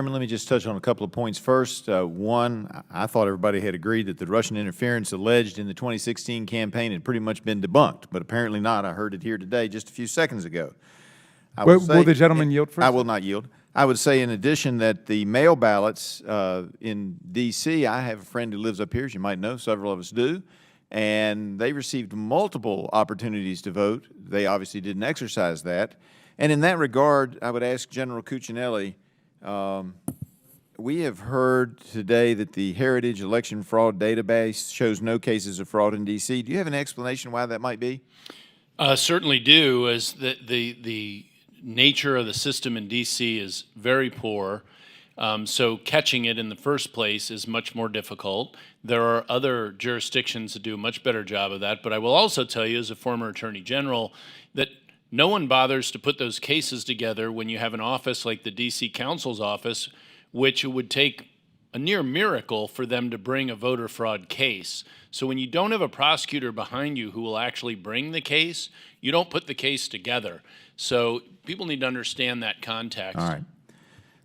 Chairman, let me just touch on a couple of points. First, one, I thought everybody had agreed that the Russian interference alleged in the 2016 campaign had pretty much been debunked, but apparently not. I heard it here today just a few seconds ago. Will the gentleman yield first? I will not yield. I would say, in addition, that the mail ballots in D.C., I have a friend who lives up here, as you might know, several of us do, and they received multiple opportunities to vote. They obviously didn't exercise that. And in that regard, I would ask General Cuccinelli, we have heard today that the Heritage Election Fraud Database shows no cases of fraud in D.C. Do you have an explanation why that might be? Certainly do, as the nature of the system in D.C. is very poor, so catching it in the first place is much more difficult. There are other jurisdictions that do a much better job of that, but I will also tell you, as a former Attorney General, that no one bothers to put those cases together when you have an office like the D.C. Council's office, which it would take a near miracle for them to bring a voter fraud case. So when you don't have a prosecutor behind you who will actually bring the case, you don't put the case together. So people need to understand that context. All right.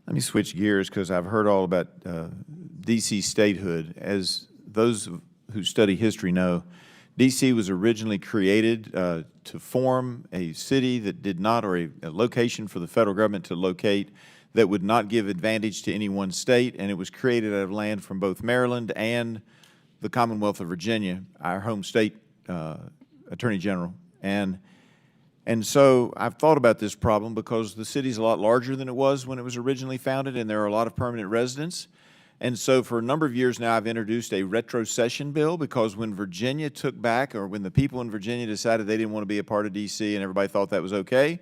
Let me switch gears, because I've heard all about D.C. statehood. As those who study history know, D.C. was originally created to form a city that did not, or a location for the federal government to locate that would not give advantage to any one state, and it was created out of land from both Maryland and the Commonwealth of Virginia, our home state Attorney General. And so I've thought about this problem because the city's a lot larger than it was when it was originally founded, and there are a lot of permanent residents. And so for a number of years now, I've introduced a retrocession bill, because when Virginia took back, or when the people in Virginia decided they didn't want to be a part of D.C. and everybody thought that was okay,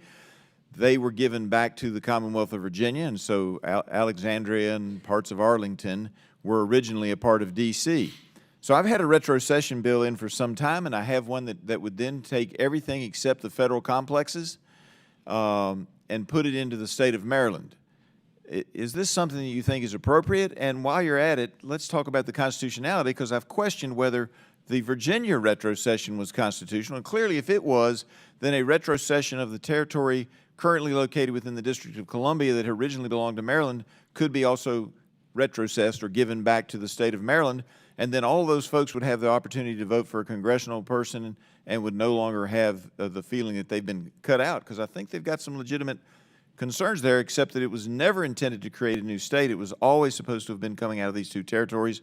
they were given back to the Commonwealth of Virginia, and so Alexandria and parts of Arlington were originally a part of D.C. So I've had a retrocession bill in for some time, and I have one that would then take everything except the federal complexes and put it into the state of Maryland. Is this something that you think is appropriate? And while you're at it, let's talk about the constitutionality, because I've questioned whether the Virginia retrocession was constitutional. And clearly, if it was, then a retrocession of the territory currently located within the District of Columbia that originally belonged to Maryland could be also retrocessed or given back to the state of Maryland. And then all those folks would have the opportunity to vote for a congressional person and would no longer have the feeling that they've been cut out, because I think they've got some legitimate concerns there, except that it was never intended to create a new state. It was always supposed to have been coming out of these two territories.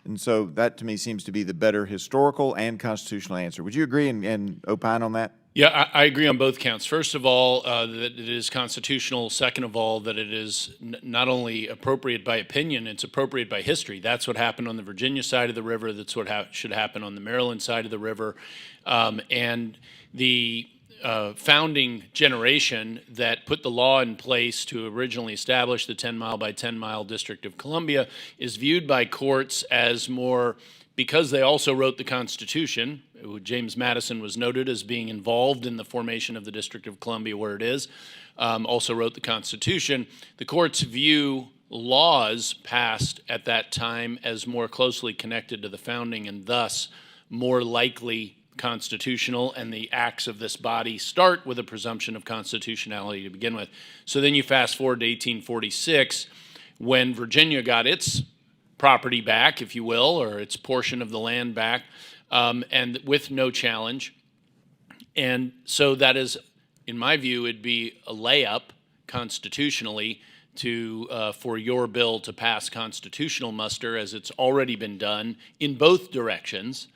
And so that, to me, seems to be the better historical and constitutional answer. Would you agree and opine on that? Yeah, I agree on both counts. First of all, that it is constitutional. Second of all, that it is not only appropriate by opinion, it's appropriate by history. That's what happened on the Virginia side of the river. That's what should happen on the Maryland side of the river. And the founding generation that put the law in place to originally establish the 10-mile by 10-mile District of Columbia is viewed by courts as more, because they also wrote the Constitution. James Madison was noted as being involved in the formation of the District of Columbia where it is, also wrote the Constitution. The courts view laws passed at that time as more closely connected to the founding, and thus more likely constitutional, and the acts of this body start with a presumption of constitutionality to begin with. So then you fast forward to 1846, when Virginia got its property back, if you will, or its portion of the land back, and with no challenge. And so that is, in my view, it'd be a layup constitutionally to for your bill to pass constitutional muster, as it's already been done in both directions.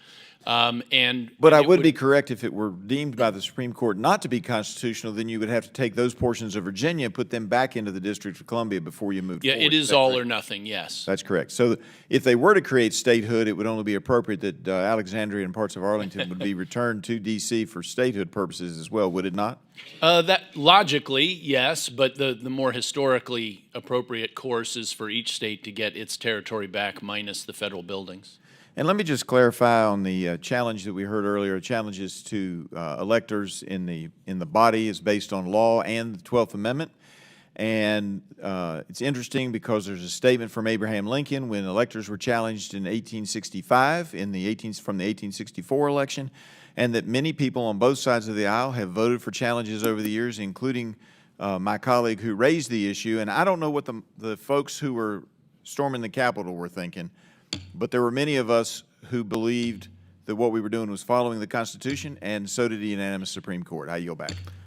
But I would be correct if it were deemed by the Supreme Court not to be constitutional, then you would have to take those portions of Virginia and put them back into the District of Columbia before you move forward. Yeah, it is all or nothing, yes. That's correct. So if they were to create statehood, it would only be appropriate that Alexandria and parts of Arlington would be returned to D.C. for statehood purposes as well, would it not? That logically, yes, but the more historically appropriate course is for each state to get its territory back minus the federal buildings. And let me just clarify on the challenge that we heard earlier. Challenges to electors in the body is based on law and the 12th Amendment. And it's interesting because there's a statement from Abraham Lincoln when electors were challenged in 1865 from the 1864 election, and that many people on both sides of the aisle have voted for challenges over the years, including my colleague who raised the issue, and I don't know what the folks who were storming the Capitol were thinking, but there were many of us who believed that what we were doing was following the Constitution, and so did the unanimous Supreme Court. I yield back.